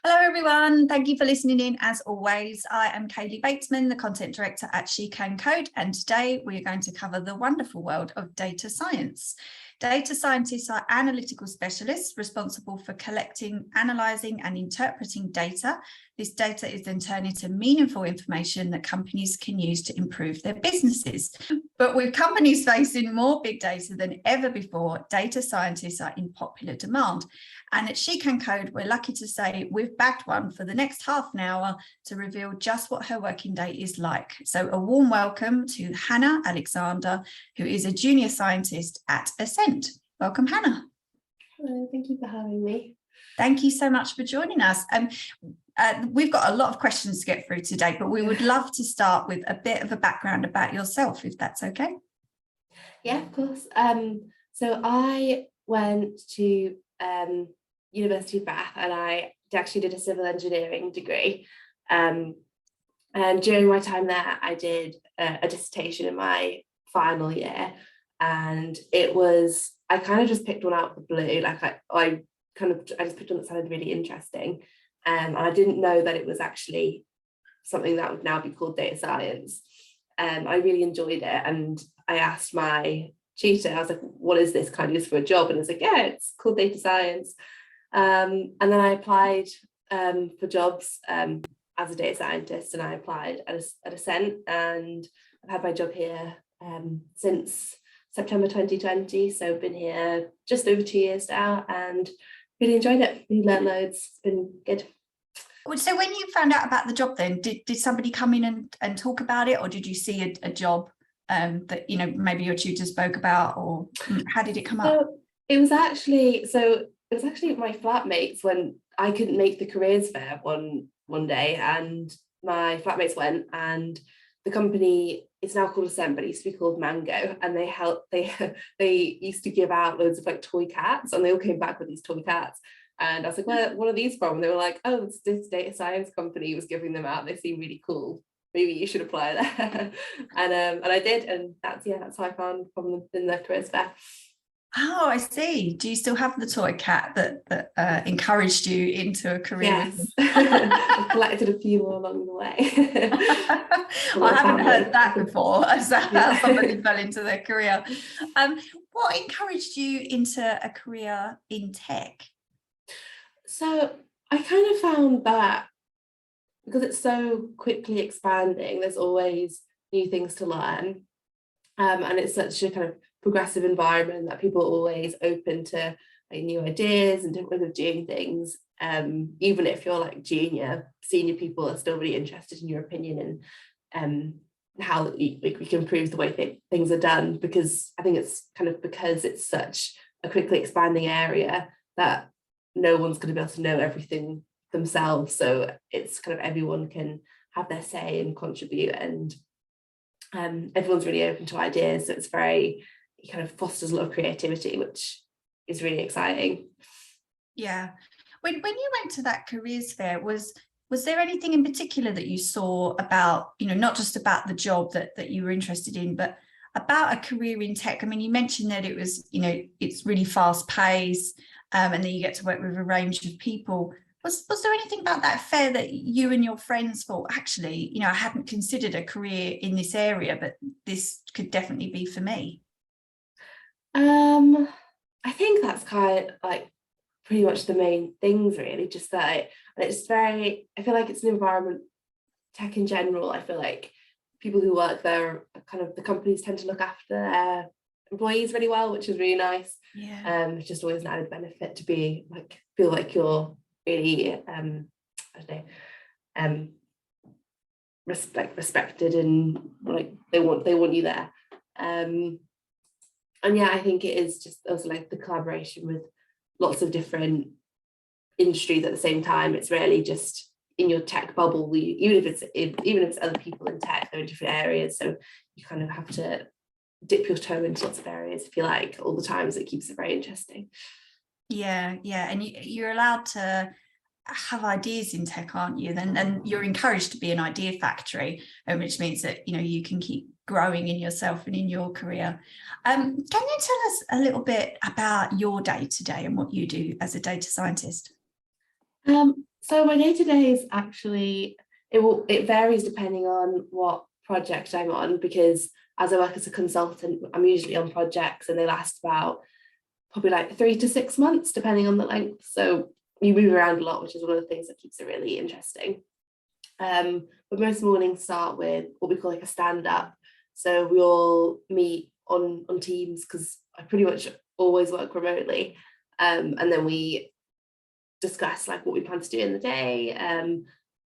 Hello everyone, thank you for listening in. As always, I am Kaylee Batesman, the Content Director at SheCanCode, and today we are going to cover the wonderful world of data science. Data scientists are analytical specialists responsible for collecting, analysing and interpreting data. This data is then turned into meaningful information that companies can use to improve their businesses. But with companies facing more big data than ever before, data scientists are in popular demand. And at SheCanCode, we're lucky to say we've bagged one for the next half an hour to reveal just what her working day is like. So a warm welcome to Hannah Alexander, who is a junior scientist at Ascent. Welcome, Hannah. Hello, thank you for having me. Thank you so much for joining us. We've got a lot of questions to get through today, but we would love to start with a bit of a background about yourself, if that's okay. Yeah, of course. So I went to University of Bath and I actually did a civil engineering degree. And during my time there, I did a dissertation in my final year. And I kind of just picked one out of the blue. Like I just picked one that sounded really interesting. And I didn't know that it was actually something that would now be called data science. I really enjoyed it. And I asked my tutor, I was like, what is this? Can I do this for a job? And it's like, yeah, it's called data science. And then I applied for jobs as a data scientist, and I applied at Ascent, and I've had my job here since September 2020. So I've been here just over 2 years now and really enjoyed it. We learned loads. It's been good. So when you found out about the job then, did somebody come in and talk about it, or did you see a job that maybe your tutor spoke about, or how did it come up? It was actually my flatmates when I couldn't make the careers fair one day, and my flatmates went, and the company is now called Ascent, but it used to be called Mango, and they used to give out loads of like toy cats, and they all came back with these toy cats. And I was like, well, what are these from? And they were like, oh, it's this data science company was giving them out. They seem really cool. Maybe you should apply there. and I did. And that's how I found them in the careers fair. Oh, I see. Do you still have the toy cat that encouraged you into a career? Yes. I've collected a few more along the way. I haven't heard that before, as how somebody fell into their career. What encouraged you into a career in tech? So I kind of found that because it's so quickly expanding, there's always new things to learn. And it's such a kind of progressive environment that people are always open to like new ideas and different ways of doing things. Even if you're like junior, senior people are still really interested in your opinion and how we can improve the way things are done, because I think it's kind of because it's such a quickly expanding area that no one's going to be able to know everything themselves. So it's kind of everyone can have their say and contribute, and everyone's really open to ideas. So it kind of fosters a lot of creativity, which is really exciting. Yeah. When you went to that careers fair, was there anything in particular that you saw about, not just about the job that you were interested in, but about a career in tech? I mean, you mentioned that it was, it's really fast paced, and then you get to work with a range of people. Was there anything about that fair that you and your friends thought, actually, I hadn't considered a career in this area, but this could definitely be for me? I think that's kind of like pretty much the main things, really. Just that I feel like it's an environment, tech in general. I feel like people who work there, kind of the companies tend to look after their employees really well, which is really nice. Yeah. It's just always an added benefit to be like, feel like you're really respected, and like they want you there. And yeah, I think it is just also like the collaboration with lots of different industries at the same time. It's rarely just in your tech bubble. Even if it's other people in tech, they're in different areas, so you kind of have to dip your toe into lots of areas, if you like, all the time. So it keeps it very interesting. Yeah, and you're allowed to have ideas in tech, aren't you? And you're encouraged to be an idea factory, which means that you can keep growing in yourself and in your career. Can you tell us a little bit about your day to day and what you do as a data scientist? So So my day-to-day is actually, it varies depending on what project I'm on, because as I work as a consultant, I'm usually on projects and they last about probably like 3 to 6 months, depending on the length. So you move around a lot, which is one of the things that keeps it really interesting. But most mornings start with what we call like a stand-up. So we all meet on Teams, because I pretty much always work remotely. And then we discuss like what we plan to do in the day,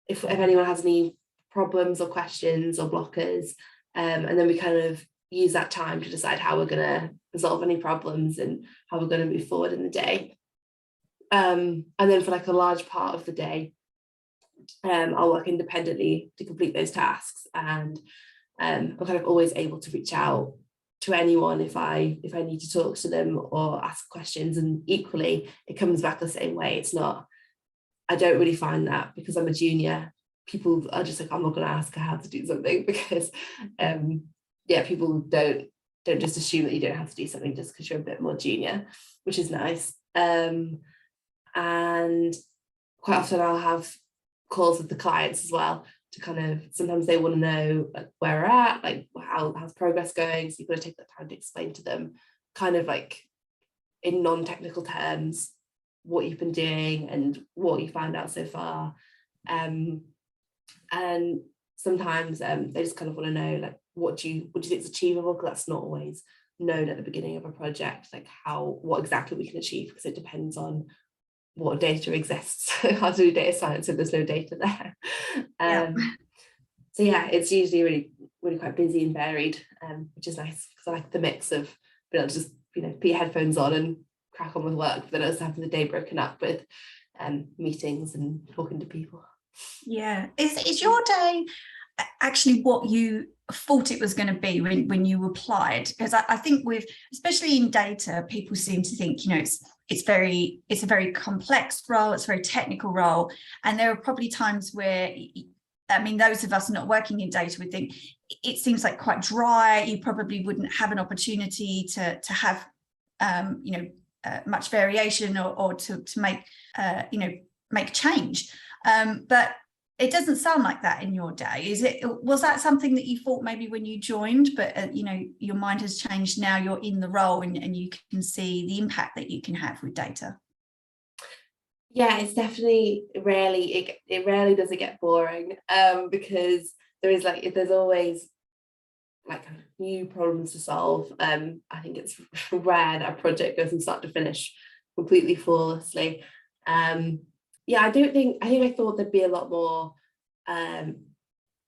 if anyone has any problems or questions or blockers, and then we kind of use that time to decide how we're going to resolve any problems and how we're going to move forward in the day. And then for like a large part of the day, I'll work independently to complete those tasks, and I'm kind of always able to reach out to anyone if I need to talk to them or ask questions. And equally, it comes back the same way. It's not, I don't really find that because I'm a junior, people are just like, I'm not going to ask her how to do something, because people don't just assume that you don't have to do something just because you're a bit more junior, which is nice. And quite often I'll have calls with the clients as well, to kind of, sometimes they want to know like where we're at, like how's progress going, so you've got to take that time to explain to them kind of like in non-technical terms what you've been doing and what you found out so far. And sometimes they just kind of want to know like what do you think is achievable, because that's not always known at the beginning of a project, like what exactly we can achieve, because it depends on what data exists. How to do data science if there's no data there? So yeah, it's usually really quite busy and varied, which is nice, because I like the mix of being able to just put your headphones on and crack on with work, but then also having the day broken up with meetings and talking to people. Yeah, is your day actually what you thought it was going to be when you applied? Because I think with, especially in data, people seem to think it's a very complex role, it's a very technical role, and there are probably times where, I mean, those of us not working in data would think it seems like quite dry. You probably wouldn't have an opportunity to have much variation or to make make change, but it doesn't sound like that in your day. Was that something that you thought maybe when you joined, but your mind has changed now, you're in the role and you can see the impact that you can have with data? Yeah, it's definitely it rarely does it get boring, because there's always like new problems to solve. I think it's rare that a project goes from start to finish completely flawlessly. I think I thought there'd be a lot more,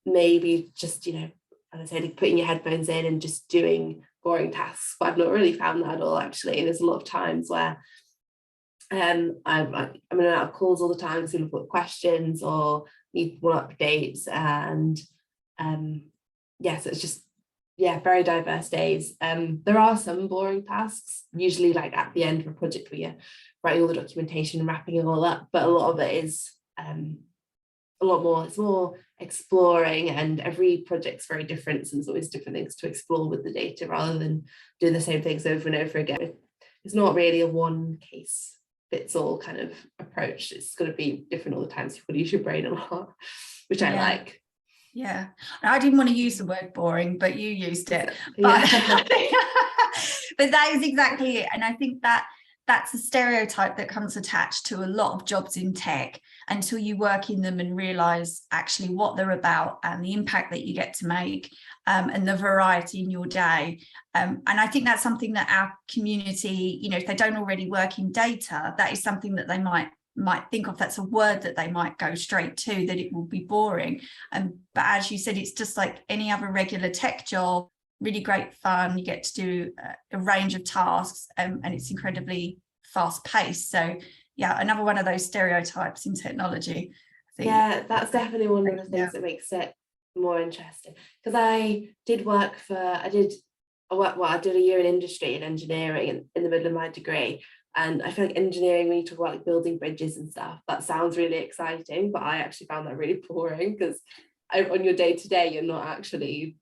maybe just as I said, like putting your headphones in and just doing boring tasks, but I've not really found that at all. Actually, there's a lot of times where I'm in and out of calls all the time, because people put questions or need more updates, and so it's just very diverse days. There are some boring tasks, usually like at the end of a project where you're writing all the documentation and wrapping it all up, but a lot of it is it's more exploring, and every project's very different, so there's always different things to explore with the data rather than doing the same things over and over again. It's not really a one case fits all kind of approach. It's going to be different all the time, so you've got to use your brain a lot, which I like. Yeah, I didn't want to use the word boring, but you used it. But that is exactly it. And I think that's a stereotype that comes attached to a lot of jobs in tech until you work in them and realize actually what they're about and the impact that you get to make, and the variety in your day. And I think that's something that our community, if they don't already work in data, that is something that they might think of. That's a word that they might go straight to, that it will be boring. But as you said, it's just like any other regular tech job, really great fun. You get to do a range of tasks, and it's incredibly fast paced. So yeah, another one of those stereotypes in technology. That's definitely one of the things that makes it more interesting, because I did a year in industry and engineering in the middle of my degree. And I feel like engineering, when you talk about like building bridges and stuff, that sounds really exciting, but I actually found that really boring, because on your day-to-day, you're not actually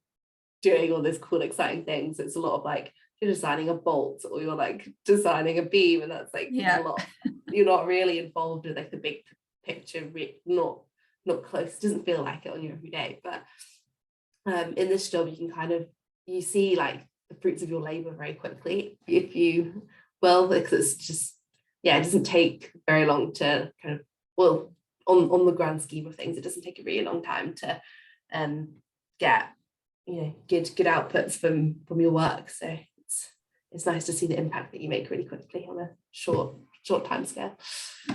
doing all these cool, exciting things. It's a lot of like, you're designing a bolt or you're like designing a beam, and that's like a lot. You're not really involved with like the big picture, not close, doesn't feel like it on you every day. But in this job, you can you see like the fruits of your labor very quickly if you because it's just, yeah, it doesn't take very long to on the grand scheme of things, it doesn't take a really long time to get good outputs from your work. So it's nice to see the impact that you make really quickly on a short time scale.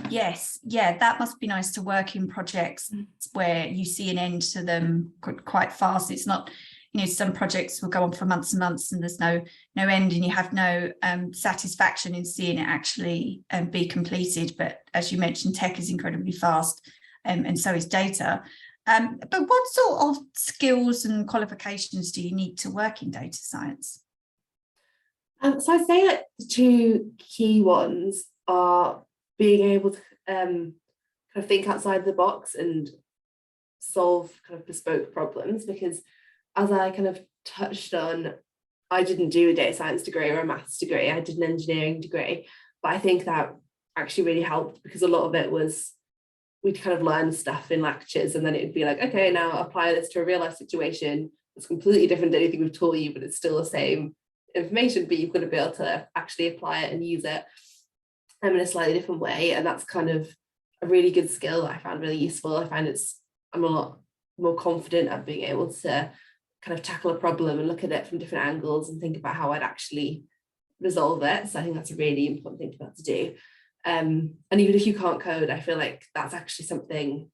Yes, yeah, that must be nice to work in projects where you see an end to them quite fast. It's not, some projects will go on for months and months and there's no end, and you have no satisfaction in seeing it actually be completed. But as you mentioned, tech is incredibly fast, and so is data. But what sort of skills and qualifications do you need to work in data science? So I'd say like the two key ones are being able to kind of think outside the box and solve kind of bespoke problems, because as I kind of touched on, I didn't do a data science degree or a maths degree, I did an engineering degree, but I think that actually really helped, because a lot of it was we'd kind of learn stuff in lectures and then it'd be like, okay, now apply this to a real life situation. It's completely different to anything we've taught you, but it's still the same information, but you've got to be able to actually apply it and use it in a slightly different way. And that's kind of a really good skill that I found really useful. I find I'm a lot more confident at being able to kind of tackle a problem and look at it from different angles and think about how I'd actually resolve it. So I think that's a really important thing to be able to do. And even if you can't code, I feel like that's actually something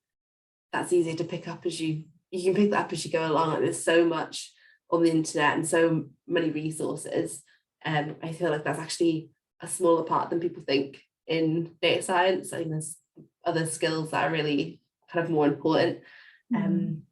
that's easy to pick up as you can pick that up as you go along. Like there's so much on the internet and so many resources. I feel like that's actually a smaller part than people think in data science. I think there's other skills that are really kind of more important.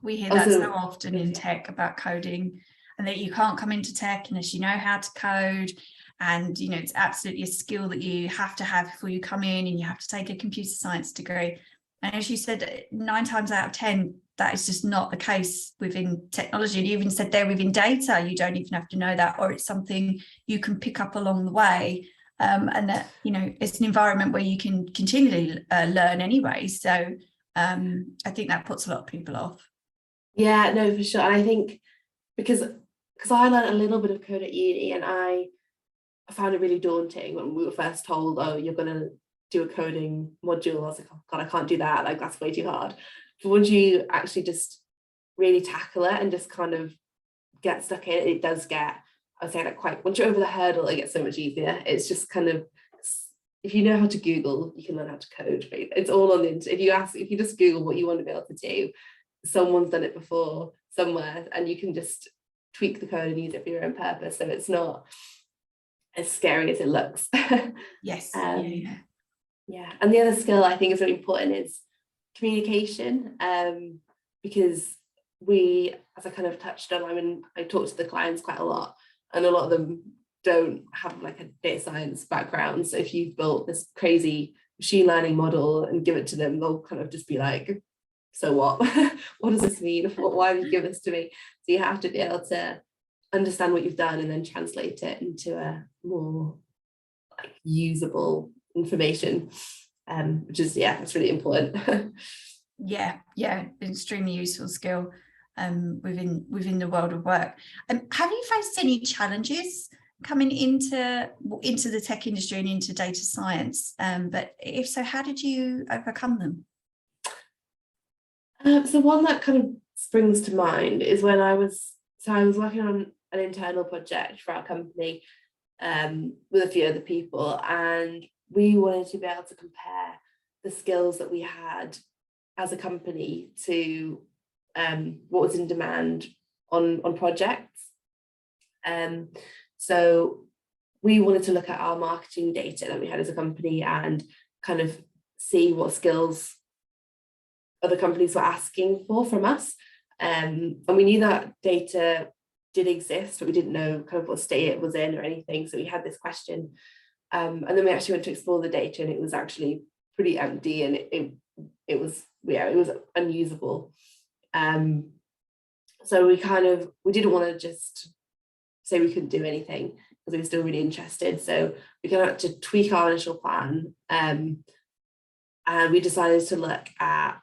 We hear that so often in tech about coding, and that you can't come into tech unless you know how to code. And, it's absolutely a skill that you have to have before you come in, and you have to take a computer science degree. And as you said, 9 times out of 10, that is just not the case within technology. And you even said there within data, you don't even have to know that, or it's something you can pick up along the way. And that, it's an environment where you can continually learn anyway. So I think that puts a lot of people off. Yeah, no, for sure. And I think because I learned a little bit of code at uni, and I found it really daunting when we were first told, oh, you're going to do a coding module. I was like, oh God, I can't do that. Like, that's way too hard. But once you actually just really tackle it and just kind of get stuck in it, does get, I would say, like once you're over the hurdle, it gets so much easier. It's just kind of, if you know how to Google, you can learn how to code. Right? It's all on the internet. If you just Google what you want to be able to do, someone's done it before somewhere, and you can just tweak the code and use it for your own purpose. So it's not as scary as it looks. Yes. Yeah. And the other skill I think is really important is communication, because we, as I kind of touched on, I talk to the clients quite a lot, and a lot of them don't have like a data science background. So if you've built this crazy machine learning model and give it to them, they'll kind of just be like, so what? What does this mean? Why have you given this to me? So you have to be able to understand what you've done and then translate it into a more like usable information, which is, it's really important. yeah, extremely useful skill within the world of work. Have you faced any challenges coming into the tech industry and into data science? But if so, how did you overcome them? So one that kind of springs to mind is when I was working on an internal project for our company with a few other people, and we wanted to be able to compare the skills that we had as a company to what was in demand on projects. So we wanted to look at our marketing data that we had as a company and kind of see what skills other companies were asking for from us. And we knew that data did exist, but we didn't know kind of what state it was in or anything. So we had this question. And then we actually went to explore the data, and it was actually pretty empty, and it was unusable. So we didn't want to just say we couldn't do anything, because we were still really interested. So we kind of had to tweak our initial plan, And we decided to look at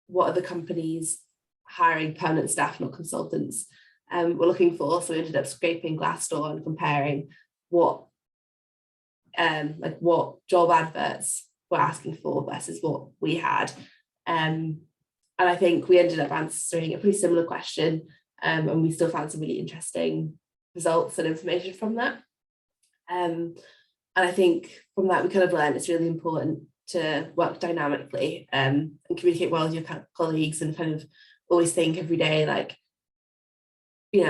what other companies hiring permanent staff, not consultants, were looking for. So we ended up scraping Glassdoor and comparing what job adverts were asking for versus what we had. And I think we ended up answering a pretty similar question, and we still found some really interesting results and information from that. And I think from that we kind of learned it's really important to work dynamically and communicate well with your colleagues, and kind of always think every day, like,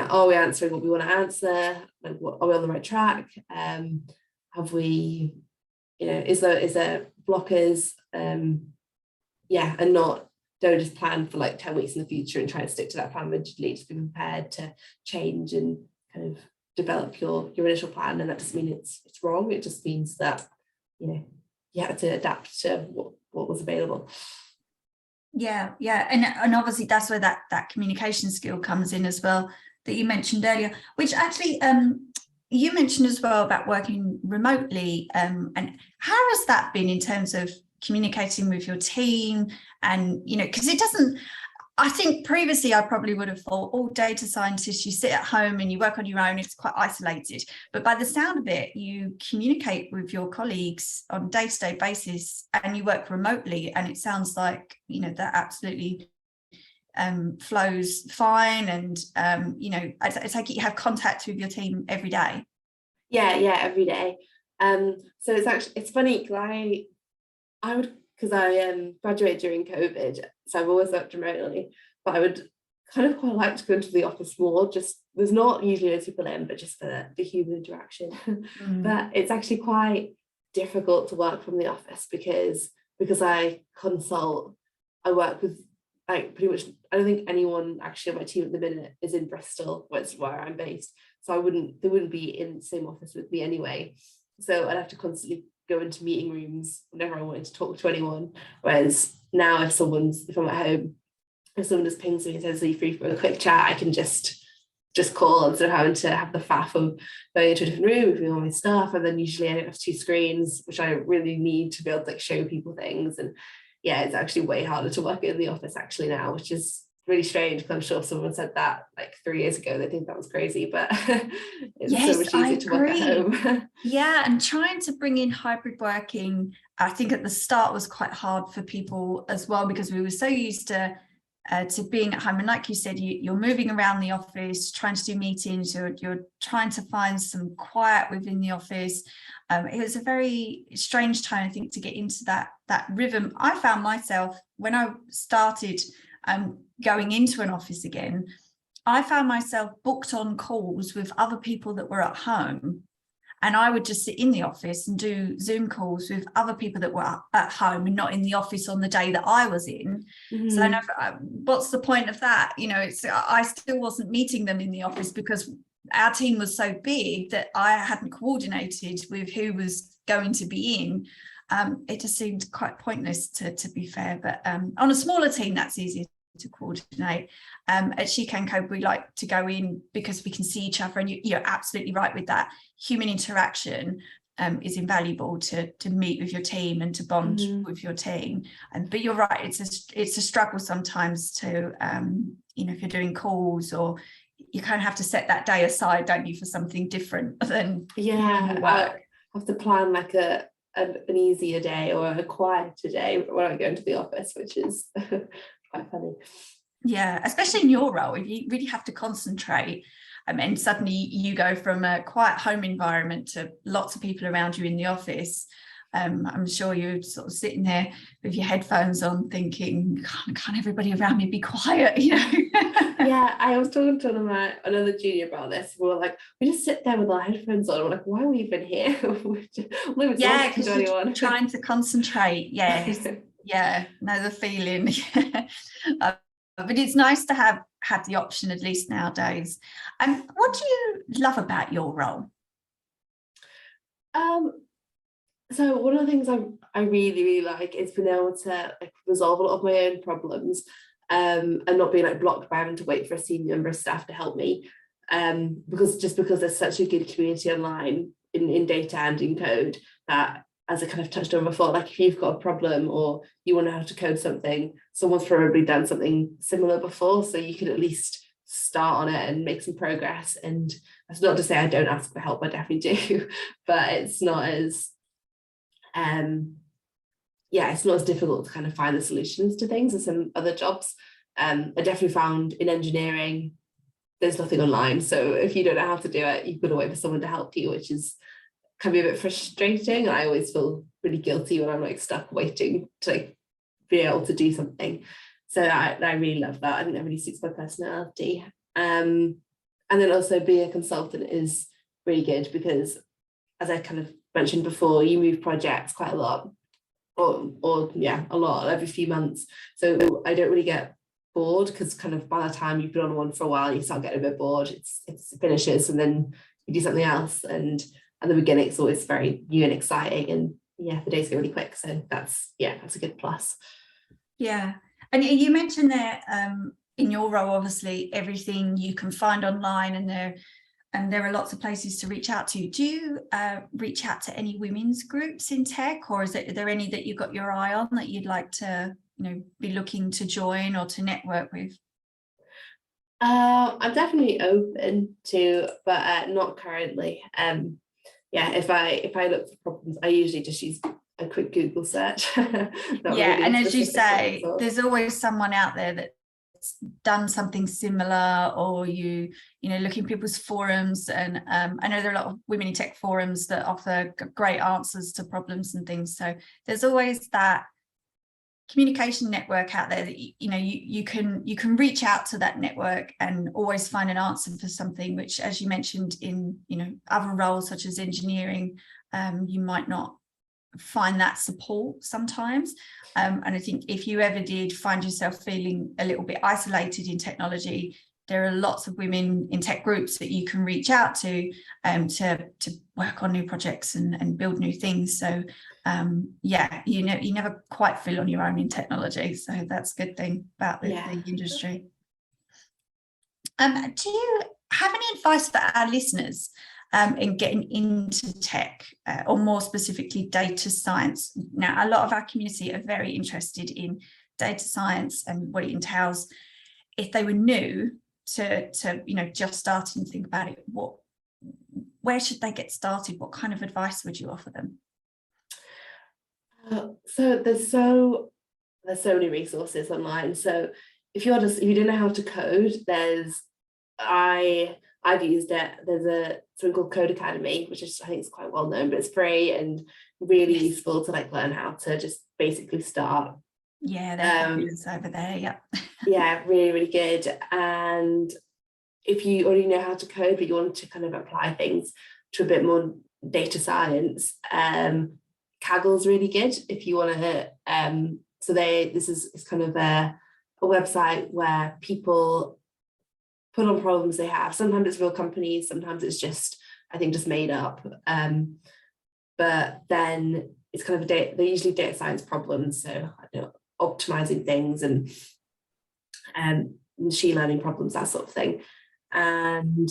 are we answering what we want to answer? Like, are we on the right track? Have we, is there blockers? And don't just plan for like 10 weeks in the future and try and stick to that plan rigidly. Just be prepared to change and kind of develop your initial plan. And that doesn't mean it's wrong. It just means that, you have to adapt to what was available. Yeah, and obviously that's where that communication skill comes in as well, that you mentioned earlier, which actually you mentioned as well about working remotely, and how has that been in terms of communicating with your team? And because it doesn't, I think previously I probably would have thought all data scientists, you sit at home and you work on your own, it's quite isolated. But by the sound of it, you communicate with your colleagues on a day-to-day basis and you work remotely. And it sounds like, that absolutely flows fine. And, I take it you have contact with your team every day. Yeah, every day. So it's funny because I graduated during COVID, so I've always worked remotely, but I would kind of quite like to go into the office more. Just there's not usually loads of people in, but just for the human interaction. But it's actually quite difficult to work from the office because I consult. I work with like pretty much, I don't think anyone actually on my team at the minute is in Bristol, which is where I'm based. So they wouldn't be in the same office with me anyway. So I'd have to constantly go into meeting rooms whenever I wanted to talk to anyone. Whereas now if I'm at home, if someone just pings me and says, are you free for a quick chat, I can just call instead of having to have the faff of going into a different room, moving all my stuff. And then usually I don't have 2 screens, which I really need to be able to like show people things. And yeah, it's actually way harder to work in the office actually now, which is really strange, because I'm sure someone said that like 3 years ago. They think that was crazy, but it's so much easier to work at home. Yeah, and trying to bring in hybrid working, I think at the start was quite hard for people as well, because we were so used to being at home. And like you said, you're moving around the office, trying to do meetings, you're trying to find some quiet within the office. It was a very strange time, I think, to get into that rhythm. I found myself when I started going into an office again, I found myself booked on calls with other people that were at home. And I would just sit in the office and do Zoom calls with other people that were at home and not in the office on the day that I was in. Mm-hmm. So what's the point of that? I still wasn't meeting them in the office because our team was so big that I hadn't coordinated with who was going to be in. It just seemed quite pointless to be fair. But on a smaller team, that's easier to coordinate. At SheCanCode, we like to go in because we can see each other, and you're absolutely right with that. Human interaction is invaluable to meet with your team and to bond with your team. But you're right, it's a struggle sometimes to if you're doing calls, or you kind of have to set that day aside, don't you, for something different than work. I have to plan like an easier day or a quieter day when I go into the office, which is quite funny. Yeah, especially in your role, if you really have to concentrate, and suddenly you go from a quiet home environment to lots of people around you in the office. I'm sure you're sort of sitting there with your headphones on thinking, can't everybody around me be quiet, Yeah, I was talking to another junior about this. We were like, we just sit there with our headphones on. We're like, why are we even here? Yeah, because you're trying to concentrate. Yes. Yeah, know the feeling. But it's nice to have the option, at least nowadays. What do you love about your role? So one of the things I really, really like is being able to resolve a lot of my own problems, and not being blocked by having to wait for a senior member of staff to help me. Because there's such a good community online in data and in code, that as I kind of touched on before, like if you've got a problem or you want to know how to code something, someone's probably done something similar before, so you can at least start on it and make some progress. And that's not to say I don't ask for help, I definitely do, but it's not as it's not as difficult to kind of find the solutions to things as some other jobs. I definitely found in engineering there's nothing online, so if you don't know how to do it, you've got to wait for someone to help you, which can be a bit frustrating. I always feel really guilty when I'm like stuck waiting to like be able to do something. So I really love that. I think that really suits my personality. And then also being a consultant is really good because, as I kind of mentioned before, you move projects quite a lot, or a lot every few months. So I don't really get bored, because kind of by the time you've been on one for a while, you start getting a bit bored. It finishes and then you do something else. And at the beginning, it's always very new and exciting, and the days go really quick. So that's a good plus. Yeah, and you mentioned there in your role, obviously everything you can find online, and there are lots of places to reach out to. Do you reach out to any women's groups in tech, or are there any that you've got your eye on that you'd like to be looking to join or to network with? I'm definitely open to, but not currently. If I look for problems, I usually just use a quick Google search. And as you say, there's always someone out there that's done something similar, or you look in people's forums, and I know there are a lot of women in tech forums that offer great answers to problems and things. So there's always that communication network out there that you can reach out to that network and always find an answer for something, which, as you mentioned, in other roles such as engineering, you might not find that support sometimes. And I think if you ever did find yourself feeling a little bit isolated in technology, there are lots of women in tech groups that you can reach out to work on new projects and build new things. So you never quite feel on your own in technology. So that's a good thing about the industry. Do you have any advice for our listeners in getting into tech, or more specifically data science? Now, a lot of our community are very interested in data science and what it entails. If they were new to just starting to think about it, where should they get started? What kind of advice would you offer them? So there's so many resources online. So if you don't know how to code, I've used it. There's something called Code Academy, which I think is quite well known, but it's free and really useful to learn how to just basically start. Yeah, there's over there. Really, really good. And if you already know how to code, but you want to kind of apply things to a bit more data science, Kaggle's really good if you want to. This is kind of a website where people put on problems they have. Sometimes it's real companies, sometimes it's just made up. But then it's kind of they're usually data science problems, so optimizing things and machine learning problems, that sort of thing. And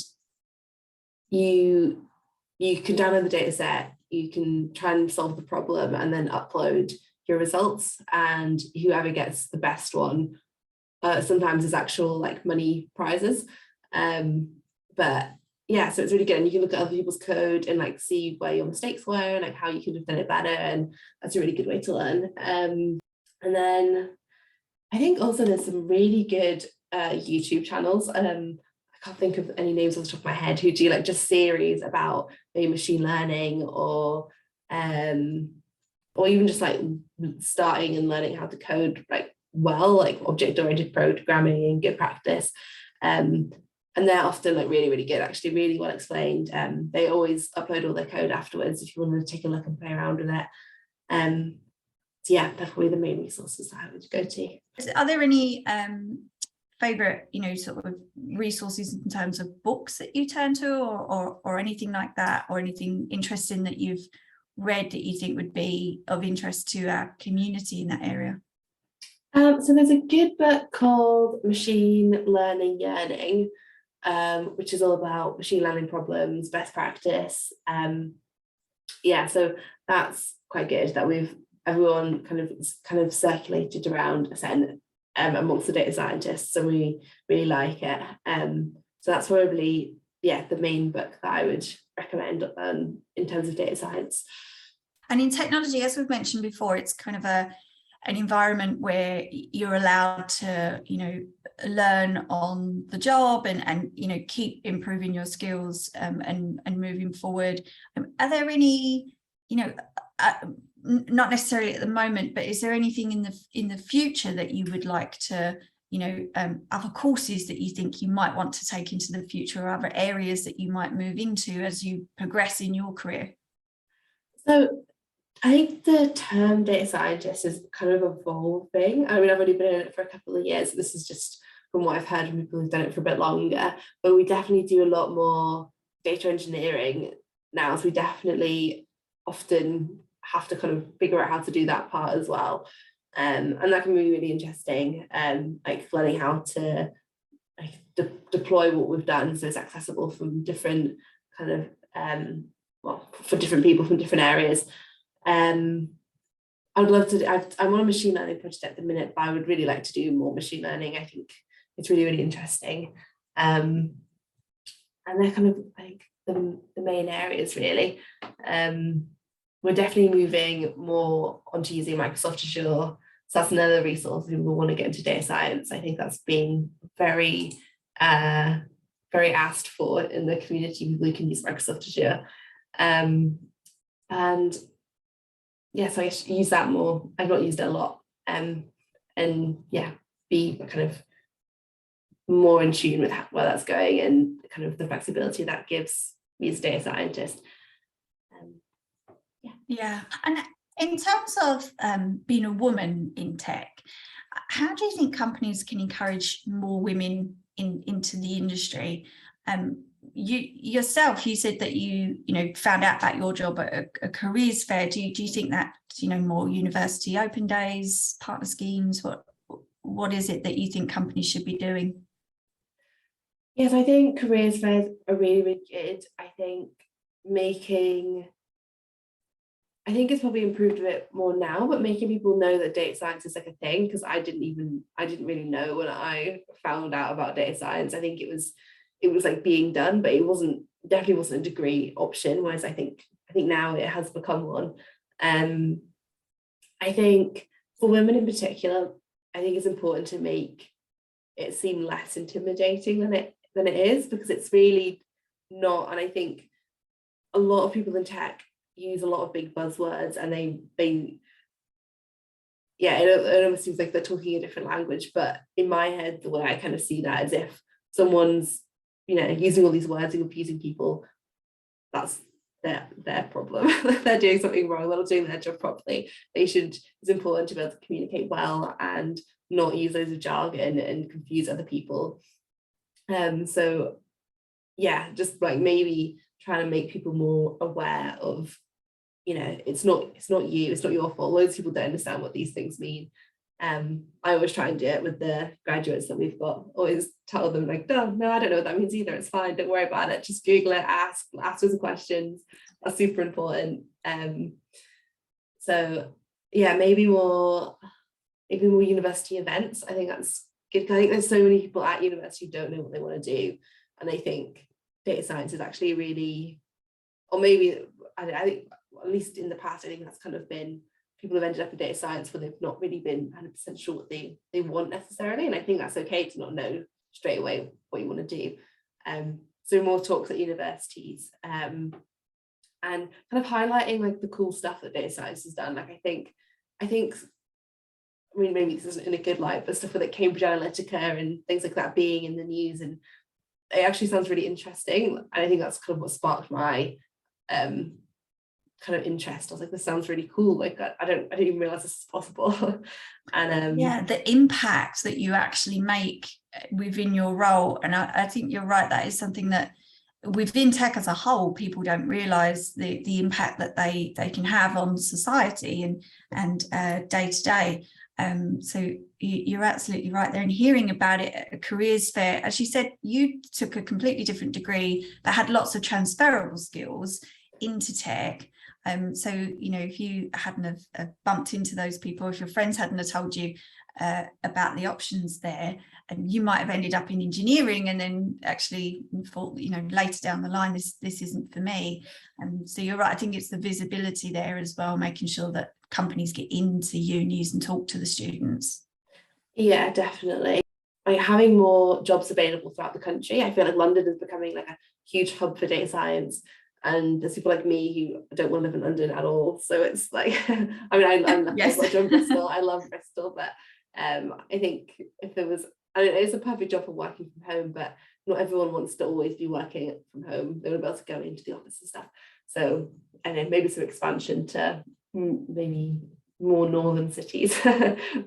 you can download the data set, you can try and solve the problem, and then upload your results, and whoever gets the best one, sometimes there's actual money prizes, but so it's really good. And you can look at other people's code and see where your mistakes were and how you could have done it better, and that's a really good way to learn. And then I think also there's some really good YouTube channels. I can't think of any names off the top of my head, who do just series about maybe machine learning, or even just starting and learning how to code object-oriented programming and good practice. And they're often really, really good, actually, really well explained. They always upload all their code afterwards if you want to take a look and play around with it. They're probably the main resources I would go to. Are there any favorite sort of resources in terms of books that you turn to, or anything like that, or anything interesting that you've read that you think would be of interest to our community in that area? So there's a good book called Machine Learning Yearning, which is all about machine learning problems, best practice. yeah, so that's quite good that everyone kind of circulated around Ascent amongst the data scientists, and we really like it. So that's probably, yeah, the main book that I would recommend in terms of data science. And in technology, as we've mentioned before, it's kind of an environment where you're allowed to, learn on the job and keep improving your skills and moving forward. Are there any, not necessarily at the moment, but is there anything in the future that you would like to, other courses that you think you might want to take into the future, or other areas that you might move into as you progress in your career? So I think the term data scientist is kind of evolving. I mean, I've only been in it for a couple of years. This is just from what I've heard from people who've done it for a bit longer, but we definitely do a lot more data engineering now. So we definitely often have to kind of figure out how to do that part as well. And that can be really interesting, like learning how to deploy what we've done so it's accessible from different kind of, for different people from different areas. I'd love to I'm on a machine learning project at the minute, but I would really like to do more machine learning. I think it's really, really interesting. And they're kind of like the main areas, really. We're definitely moving more onto using Microsoft Azure. So that's another resource if people want to get into data science. I think that's being very, very asked for in the community. People who can use Microsoft Azure. And yeah, so I use that more. I've not used it a lot. And yeah, be kind of more in tune with where that's going and kind of the flexibility that gives me as a data scientist. Yeah. And in terms of being a woman in tech, how do you think companies can encourage more women into the industry? You said that you found out about your job at a careers fair. Do you think that more university open days, partner schemes, what is it that you think companies should be doing? Yes, I think careers fairs are really, really good. I think it's probably improved a bit more now, but making people know that data science is like a thing, because I didn't really know when I found out about data science. I think it was like being done, but definitely wasn't a degree option, whereas I think now it has become one. I think for women in particular, I think it's important to make it seem less intimidating than it is, because it's really not. And I think a lot of people in tech use a lot of big buzzwords, and it almost seems like they're talking a different language. But in my head, the way I kind of see that is, if someone's using all these words and confusing people, that's their problem. They're doing something wrong. They're not doing their job properly. It's important to be able to communicate well and not use loads of jargon and confuse other people. So yeah, just like maybe trying to make people more aware of, it's not your fault. Loads of people don't understand what these things mean. I always try and do it with the graduates that we've got. Always tell them like, no, I don't know what that means either. It's fine. Don't worry about it. Just Google it. Ask us questions. That's super important. So yeah, maybe more university events. I think that's good. I think there's so many people at university who don't know what they want to do, and I think data science is actually really, or maybe I think at least in the past, I think that's kind of been, people have ended up in data science where they've not really been 100% sure what they want necessarily. And I think that's okay to not know straight away what you want to do. So more talks at universities, and kind of highlighting like the cool stuff that data science has done. Like I think, I mean, maybe this isn't in a good light, but stuff with like Cambridge Analytica and things like that being in the news, and it actually sounds really interesting. And I think that's kind of what sparked my kind of interest. I was like, this sounds really cool. Like I didn't even realize this is possible. And yeah, the impact that you actually make within your role. And I think you're right, that is something that within tech as a whole, people don't realize the impact that they can have on society and day to day. So you're absolutely right there. And hearing about it at a careers fair, as you said, you took a completely different degree that had lots of transferable skills into tech. So, you know, if you hadn't have bumped into those people, if your friends hadn't have told you about the options there, and you might have ended up in engineering and then actually thought, you know, later down the line, this isn't for me. And so you're right, I think it's the visibility there as well, making sure that companies get into unis and talk to the students. Yeah, definitely. Like having more jobs available throughout the country. I feel like London is becoming like a huge hub for data science, and there's people like me who don't want to live in London at all. So it's like, I mean, I'm lucky. Yes. I in Bristol. I love Bristol, but I think if there was, I mean, it's a perfect job for working from home, but not everyone wants to always be working from home. They want to be able to go into the office and stuff. So I don't know, maybe some expansion to maybe more northern cities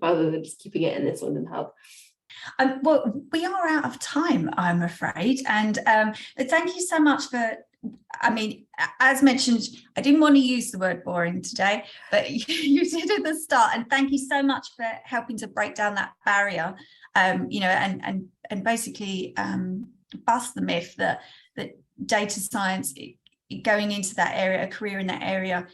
rather than just keeping it in this London hub. Well, we are out of time, I'm afraid. And thank you so much for, I mean, as mentioned, I didn't want to use the word boring today, but you did at the start. And thank you so much for helping to break down that barrier, you know, and basically bust the myth that data science, going into that area, a career in that area,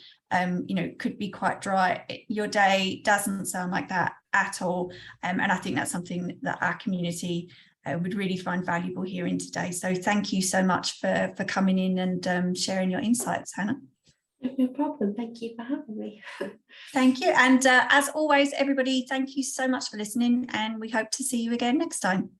you know, could be quite dry. Your day doesn't sound like that at all. And I think that's something that our community would really find valuable hearing today. So thank you so much for coming in and sharing your insights, Hannah. No problem. Thank you for having me. Thank you. And as always, everybody, thank you so much for listening, and we hope to see you again next time.